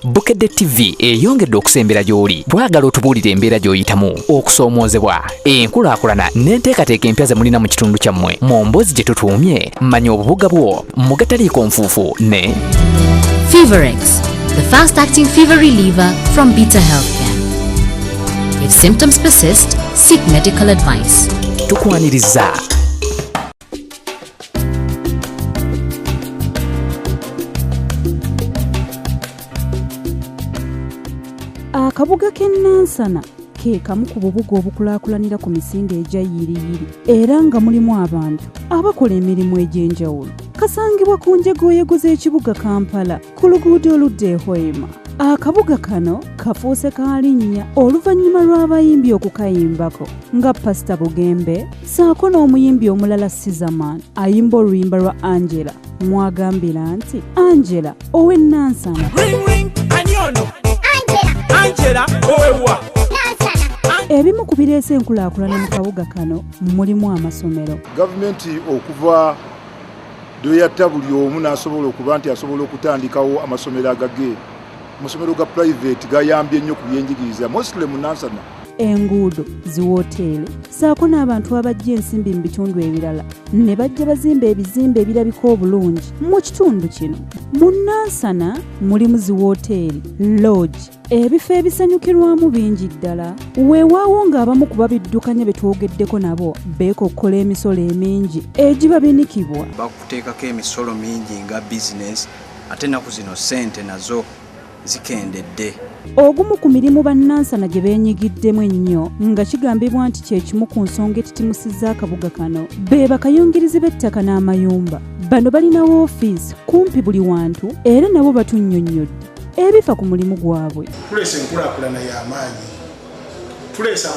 Bukedde TV eyongedde okusembera gy'oli bwagala otubuulire embeera gy'oyitamu okusoomoozebwa enkulaakulana n'enteekateeka empya ze mulina mu kitundu kyammwe mu mboozi gye tutuumye manya obubuga bwo mu gataliiko nfuufu ne Feverex, the fast-acting fever reliever from Beta Healthcare. If symptoms persist, seek medical advice. tukwaniriza. Akabuga k'Ennansana ke kamu ku bubuga obukulaakulanira ku misinde egya yiriyiri era nga mulimu abantu abakola emirimu egy'enjawulo. Kasangibwa ku njegoyego z'ekibuga Kampala ku luguudo oludda e Hoima. Akabuga kano kafuuse kaalinnya oluvannyuma lw'abayimbi okukayimbako nga Pastor Bugembe saako n'omuyimbi omulala Sizaman ayimba oluyimba lwa Angela mwagambira nti Angela ow'Ennansana. Angela owewa. Ebimu ku bireese enkulaakulana mu kabuga kano mulimu amasomero. Gavumenti okuva doyatta buli omu n'asobola okuba nti asobola okutandikawo amasomero agage. Amasomero ga private gayambye nnyo ku byenjigiriza mostly mu Nansana. Enguudo ziwooteere saako n'abantu abajja ensimbi mu bitundu ebirala ne bajja bazimba ebizimbe ebirabika obulungi mu kitundu kino. Mu Nansana mulimu ziwooteeri, lodge, ebifo ebisanyukirwamu bingi ddala. Weewaawo ng'abamu ku babiddukanya be twogeddeko nabo beekokkola emisolo emingi egiba binikibwa. Bakuteekako emisolo mingi nga bizinesi ate ennaku zino ssente nazo zikendedde. Ogumu ku mirimu bannansana gye beenyigiddemu ennyo nga kigambibwa nti kye kimu ku nsonga etitimusizza akabuga kano be bakayungirizi b'ettaka n'amayumba. Bano balina woofiisi kumpi buli wantu era nabo batunnyonnyodde ebifa ku mulimu gwabwe. Tuleese enkulaakulana y'amaanyi. Tuleese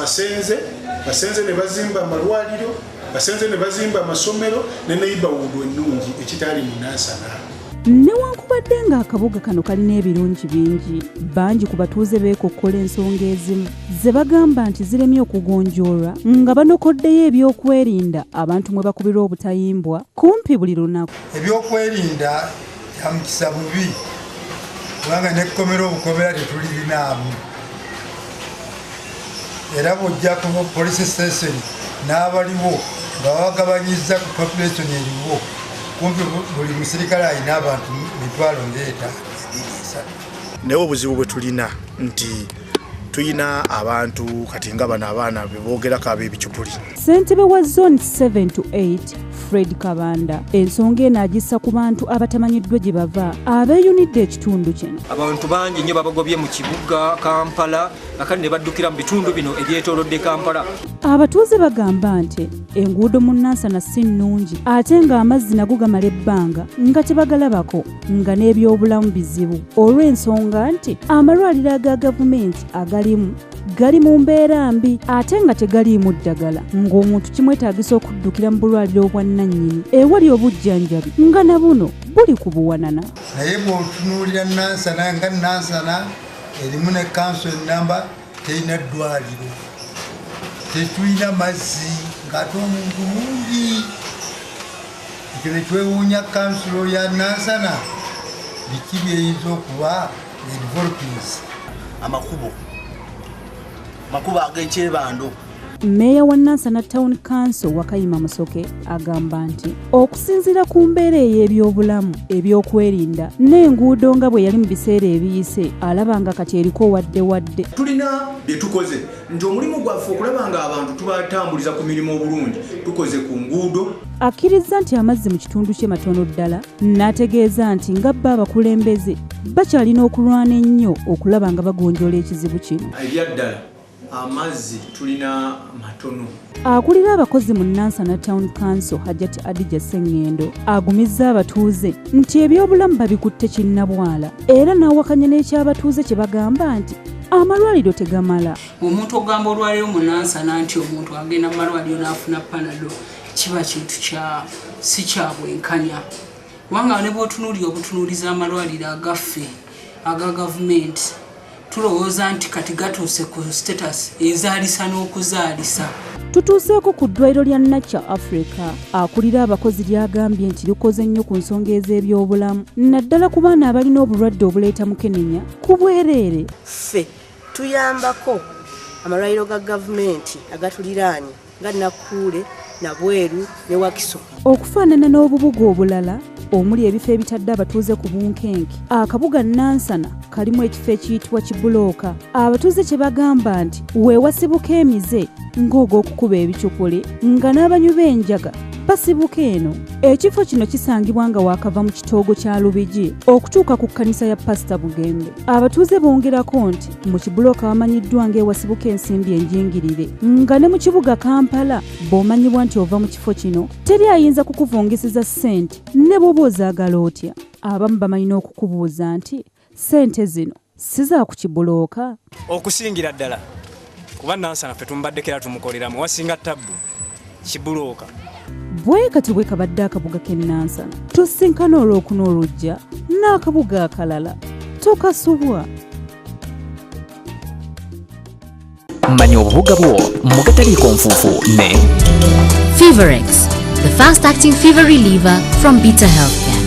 basenze ne bazimba amalwaliro, basenze ne bazimba amasomero ne neighborhood ennungi ekitali mu Nansana. Newankubadde ng'akabuga kano kalina ebirungi bingi, bangi ku batuuze beekokkola ensonga ezimu ze bagamba nti ziremye okugonjoolwa nga banokoddeyo ebyokwerinda abantu mwe bakubirwa obutayimbwa kumpi buli lunaku. Ebyokwerinda bya mukisa bubi kubanga n'ekkomera obukomera tetulirinaamu. Era bw'ojja ku police station n'abaliwo nga babagabanyizza ku population eriwo kumpi buli musirikale alina abantu mitwalo ng'eta. Naye obuzibu bwe tulina nti tuyina abantu kati nga bano abaana be boogerako ab'ebikyupuli. Ssentebe wa zone 7 to 8 Fred Kabanda ensonga eno agissa ku bantu abatamanyiddwa gye bava abeeyunidde ekitundu kino. Abantu bangi nnyo babagobye mu kibuga Kampala akati ne baddukira mu bitundu bino ebyetoolodde Kampala. Abatuuze bagamba nti enguudo mu Nansana si nnungi ate ng'amazzi nago gamala ebbanga nga tebagalabako nga n'ebyobulamu bizibu olw'ensonga nti amalwaliro aga gavumenti gali mu mbeera mbi ate nga tegaliimu ddagala ng'omuntu kimwetaagisa okuddukira mu bulwaliro obwannannyini ewali obujjanjabi nga na buno buli ku buwanana. Naye bw'otunuulira Nansana nga Nansana erimu ne kanso ennamba terina ddwaliro, tetulina mazzi ng'ate omuntu mungi. Ekyo ne twewuunya kansulo ya Nansana biki byeyinza okuba developings. Makubo ag'ekyebando. Mmeeya wa Nansana Town Council Wakayima Musoke agamba nti okusinziira ku mbeera ey'ebyobulamu ebyokwerinda n'enguudo nga bwe yali mu biseera ebiyise alaba nga kati eriko wadde. Tulina bye tukoze nti omulimu gwaffe okulaba nga abantu tubatambuliza ku mirimu obulungi tukoze ku nguudo. Akkiriza nti amazzi mu kitundu kye matono ddala n'ategeeza nti nga bba abakulembeze bakyalina okulwana ennyo okulaba nga bagonjoola ekizibu kino. Ebyaddala amazzi tulina matono. Akulira abakozi mu Nansana Town Council Hajati Adija Sengendo agumizza abatuuze nti ebyobulamu babikutte kinnabwala era n'awakanya n'ekyabatuuze kye bagamba nti amalwaliro tegamala. Omuntu ogamba olwaliro mu Nansana nti omuntu agenda mu malwaliro n'afuna panado kiba kintu si kya bwenkanya. Wanga ne bw'otunuulira obutunuuliza amalwaliro agaffe aga gavumenti tulowooza nti kati gatuuse ku status ezaalisa n'okuzaalisa. Tutuuseeko ku ddwaliro lya Nature Africa akulira abakozi lyagambye nti lukoze nnyo ku nsonga ez'ebyobulamu naddala ku baana abalina obulwadde obuleeta mukenenya ku bwereere. Ffe tuyambako amalwaliro ga gavumenti agatuliraanye nga Nakkuule, Nabweru ne Wakiso. Okufaanana n'obubuga obulala omuli ebifo ebitadde abatuuze ku bunkenke, akabuga Nansana kalimu ekifo ekiyitibwa Kibulooka. Abatuuze kye bagamba nti weewasibuka emize ng'ogw'okukuba ebikyupuli nga n'abanywi b'enjaga basibuka eno. Ekifo kino kisangibwa nga waakava mu kitoogo kya Lubigi okutuuka ku kkanisa ya Pasita Bugembe. Abatuuze bongerako nti mu Kibulooka wamanyiddwa ng'ewasibuka ensimbi enjingirire, nga ne mu kibuga Kampala bw'omanyibwa nti ova mu kifo kino teri ayinza kukuvungisiza ssente ne bw'oba ozaagala otya. Abamu bamalina okukubuuza nti ssente zino si za ku Kibulooka? Okusingira ddala kuba Nansana ffe tumubaddeko era tumukoleramu wasinga tabbu Kibulooka. Bwe kati bwe kabadde akabuga k'e Nansana, tusinkana olwokuna olujja n'akabuga akalala tokasubwa. Manya obubuga bwo mu gataliiko nfuufu ne Feverex, the fast-acting fever reliever from Beta Healthcare.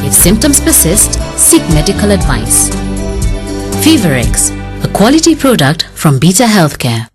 If symptoms persist, seek medical advice. Feverex, a quality product from Beta Healthcare.